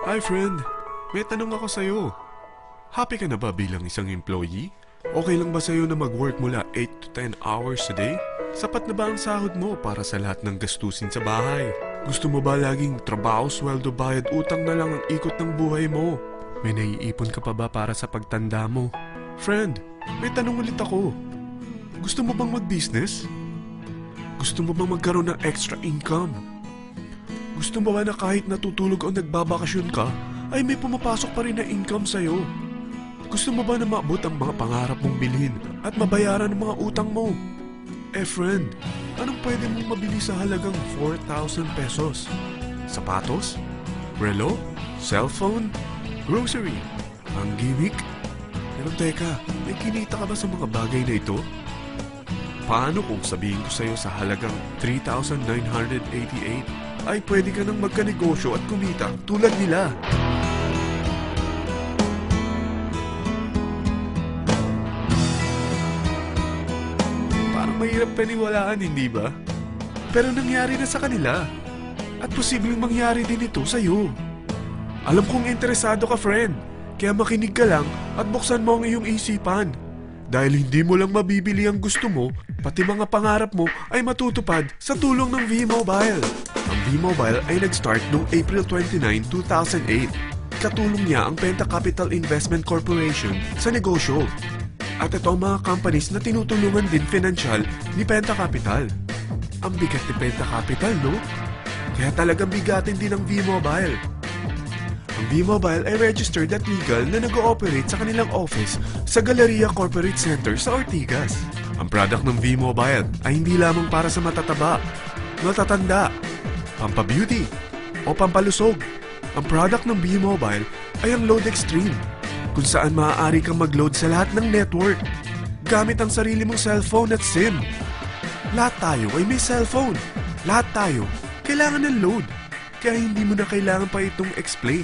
Hi friend, may tanong ako sa'yo. Happy ka na ba bilang isang employee? Okay lang ba sa'yo na mag-work mula 8 to 10 hours a day? Sapat na ba ang sahod mo para sa lahat ng gastusin sa bahay? Gusto mo ba laging trabaho, sweldo, bayad, utang na lang ang ikot ng buhay mo? May naiipon ka pa ba para sa pagtanda mo? Friend, may tanong ulit ako. Gusto mo bang mag-business? Gusto mo bang magkaroon ng extra income? Gusto mo ba na kahit natutulog o nagbabakasyon ka, ay may pumapasok pa rin na income sa'yo? Gusto mo ba na maabot ang mga pangarap mong bilhin at mabayaran ang mga utang mo? Friend, anong pwede mong mabili sa halagang 4,000 pesos? Sapatos? Relo? Cellphone? Grocery? Ang gimmick? Pero teka, may kinita ka ba sa mga bagay na ito? Paano kung sabihin ko sa'yo sa halagang 3,988 ay pwede ka nang magkanegosyo at kumita tulad nila? Parang mahirap paniwalaan, hindi ba? Pero nangyari na sa kanila. At posibleng mangyari din ito sa'yo. Alam kong interesado ka, friend. Kaya makinig ka lang at buksan mo ang iyong isipan. Dahil hindi mo lang mabibili ang gusto mo, pati mga pangarap mo ay matutupad sa tulong ng V-Mobile. Ang V-Mobile ay nag-start noong April 29, 2008. Katulong niya ang Penta Capital Investment Corporation sa negosyo. At ito ang mga companies na tinutulungan din financial ni Penta Capital. Ang bigat ni Penta Capital, no? Kaya talagang bigatin din ang V-Mobile. Ang V-Mobile ay registered at legal na nag-ooperate sa kanilang office sa Galleria Corporate Center sa Ortigas. Ang product ng V-Mobile ay hindi lamang para sa matataba, matatanda, pampabeauty, o pampalusog. Ang product ng V-Mobile ay ang Load Extreme, kung saan maaari kang mag-load sa lahat ng network gamit ang sarili mong cellphone at SIM. Lahat tayo ay may cellphone. Lahat tayo kailangan ng load. Kaya hindi mo na kailangan pa itong explain.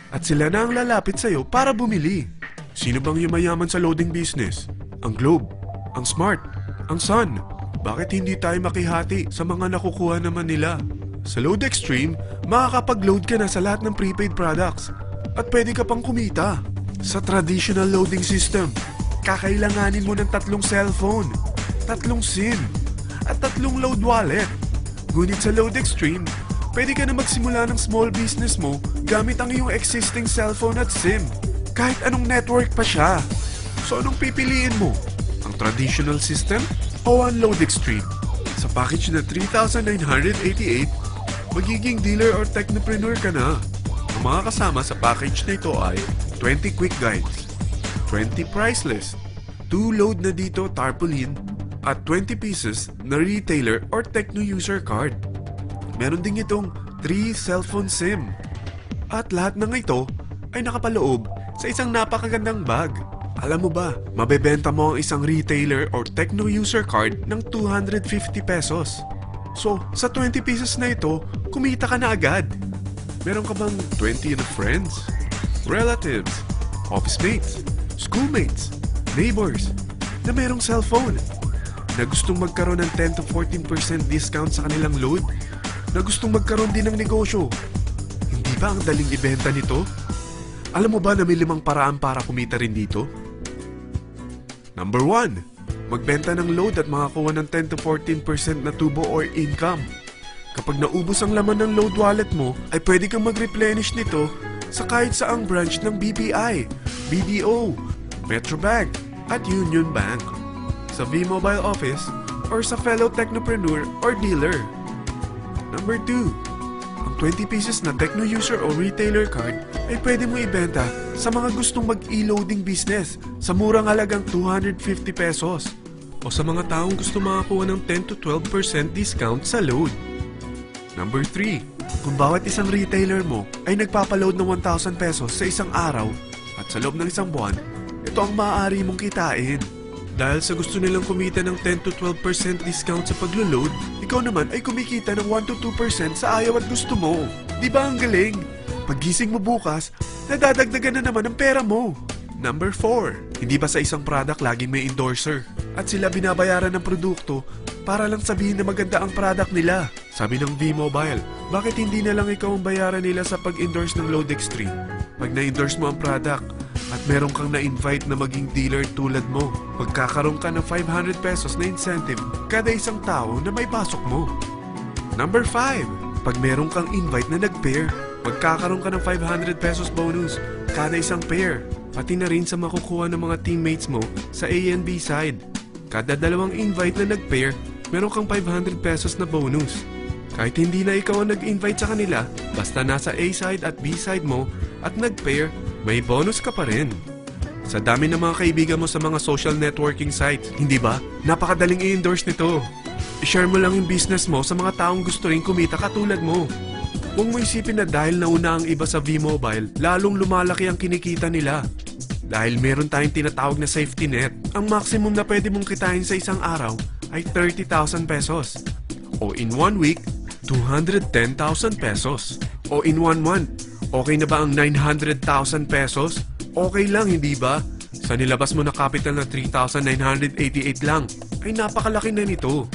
At sila na ang lalapit sa'yo para bumili. Sino bang yumayaman sa loading business? Ang Globe, ang Smart, ang Sun. Bakit hindi tayo makihati sa mga nakukuha naman nila? Sa Load Extreme, makakapag-load ka na sa lahat ng prepaid products. At pwede ka pang kumita. Sa traditional loading system, kakailanganin mo ng 3 cellphone, 3 SIM, at 3 load wallet. Ngunit sa Load Extreme, pwede ka na magsimula ng small business mo gamit ang iyong existing cellphone at SIM. Kahit anong network pa siya. So anong pipiliin mo? Ang traditional system o ang Load Extreme? Sa package na 3,988, magiging dealer or technopreneur ka na. Ang mga kasama sa package na ito ay 20 quick guides, 20 price list, 2 load na dito tarpaulin, at 20 pieces na retailer or techno user card. Meron din itong 3 cellphone SIM. At lahat ng ito ay nakapaloob sa isang napakagandang bag. Alam mo ba, mabebenta mo ang isang retailer or techno user card ng 250 pesos. So, sa 20 pieces na ito, kumita ka na agad. Meron ka bang 20 na friends, relatives, office mates, schoolmates, neighbors na merong cellphone? Na gustong magkaroon ng 10 to 14% discount sa kanilang load? Na gustong magkaroon din ng negosyo? Hindi ba ang daling ibenta nito? Alam mo ba na may 5 paraan para kumita rin dito? Number 1. Magbenta ng load at makakuha ng 10 to 14% na tubo or income. Kapag naubos ang laman ng load wallet mo, ay pwede kang mag-replenish nito sa kahit saang branch ng BPI, BDO, Metrobank, at Union Bank, sa V-Mobile office, or sa fellow technopreneur or dealer. Number 2. Ang 20 pieces na techno user o retailer card ay pwede mo ibenta sa mga gustong mag-e-loading business sa murang halagang 250 pesos o sa mga taong gusto makakuha ng 10 to 12% discount sa load. Number 3. Kung bawat isang retailer mo ay nagpapaload ng 1,000 pesos sa isang araw at sa loob ng isang buwan, ito ang maaari mong kitain. Dahil sa gusto nilang kumita ng 10 to 12% discount sa paglo-load, ikaw naman ay kumikita ng 1 to 2% sa ayaw at gusto mo. Di ba ang galing? Paggising mo bukas, nadadagdagan na naman ang pera mo. Number 4. Hindi ba sa isang product laging may endorser? At sila binabayaran ng produkto para lang sabihin na maganda ang product nila. Sabi ng V-Mobile, bakit hindi na lang ikaw ang bayaran nila sa pag-endorse ng Lodex3? Pag na-endorse mo ang product at meron kang na-invite na maging dealer tulad mo, magkakaroon ka ng 500 pesos na incentive kada isang tao na may pasok mo. Number 5, pag meron kang invite na nag-pair, magkakaroon ka ng 500 pesos bonus kada isang pair, pati na rin sa makukuha ng mga teammates mo sa A and B side. Kada dalawang invite na nag-pair, meron kang 500 pesos na bonus. Kahit hindi na ikaw ang nag-invite sa kanila, basta nasa A side at B side mo at nag-pair, may bonus ka pa rin. Sa dami ng mga kaibigan mo sa mga social networking sites, hindi ba? Napakadaling i-endorse nito. I-share mo lang yung business mo sa mga taong gusto rin kumita katulad mo. Huwag mo isipin na dahil nauna ang iba sa V-Mobile, lalong lumalaki ang kinikita nila. Dahil meron tayong tinatawag na safety net, ang maximum na pwede mong kitain sa isang araw ay 30,000 pesos. O in 1 week, 210,000 pesos. O in 1 month, okay na ba ang 900,000 pesos? Okay lang, hindi ba? Sa nilabas mo na capital na 3,988 lang, ay napakalaki na nito.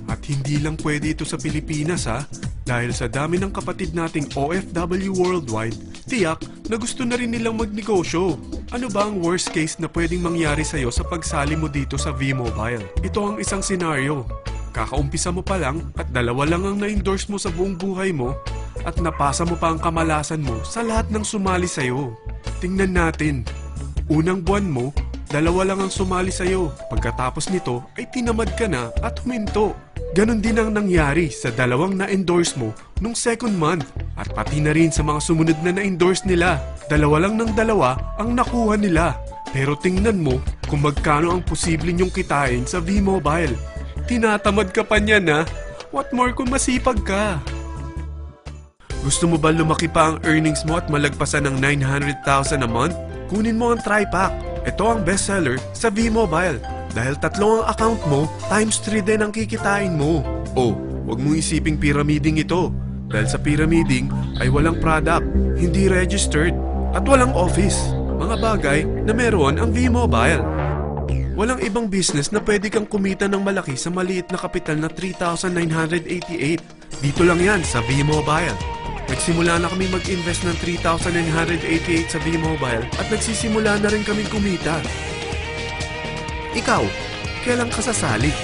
At hindi lang pwede ito sa Pilipinas ha, dahil sa dami ng kapatid nating OFW worldwide, tiyak na gusto na rin nilang magnegosyo. Ano ba ang worst case na pwedeng mangyari sa'yo sa pagsali mo dito sa V-Mobile? Ito ang isang senaryo. Kakaumpisa mo pa lang at dalawa lang ang na-endorse mo sa buong buhay mo at napasa mo pa ang kamalasan mo sa lahat ng sumali sa'yo. Tingnan natin. Unang buwan mo, dalawa lang ang sumali sa'yo. Pagkatapos nito ay tinamad ka na at huminto. Ganon din ang nangyari sa dalawang na-endorse mo nung second month at pati na rin sa mga sumunod na na-endorse nila. Dalawa lang ng dalawa ang nakuha nila. Pero tingnan mo kung magkano ang posible nyong kitain sa V-Mobile. Tinatamad ka pa niyan ha? What more kung masipag ka? Gusto mo ba lumaki pa ang earnings mo at malagpasan ng 900,000 a month? Kunin mo ang TriPack. Ito ang bestseller sa V-Mobile. Dahil 3 ang account mo, times 3 din ang kikitain mo. Oh, huwag mong isiping pyramiding ito. Dahil sa pyramiding ay walang product, hindi registered, at walang office. Mga bagay na meron ang V-Mobile. Walang ibang business na pwede kang kumita ng malaki sa maliit na kapital na 3,988. Dito lang yan sa V-Mobile. Nagsimula na kami mag-invest ng 3,988 sa V-Mobile at nagsisimula na rin kami kumita. Ikaw, kailan ka sasali?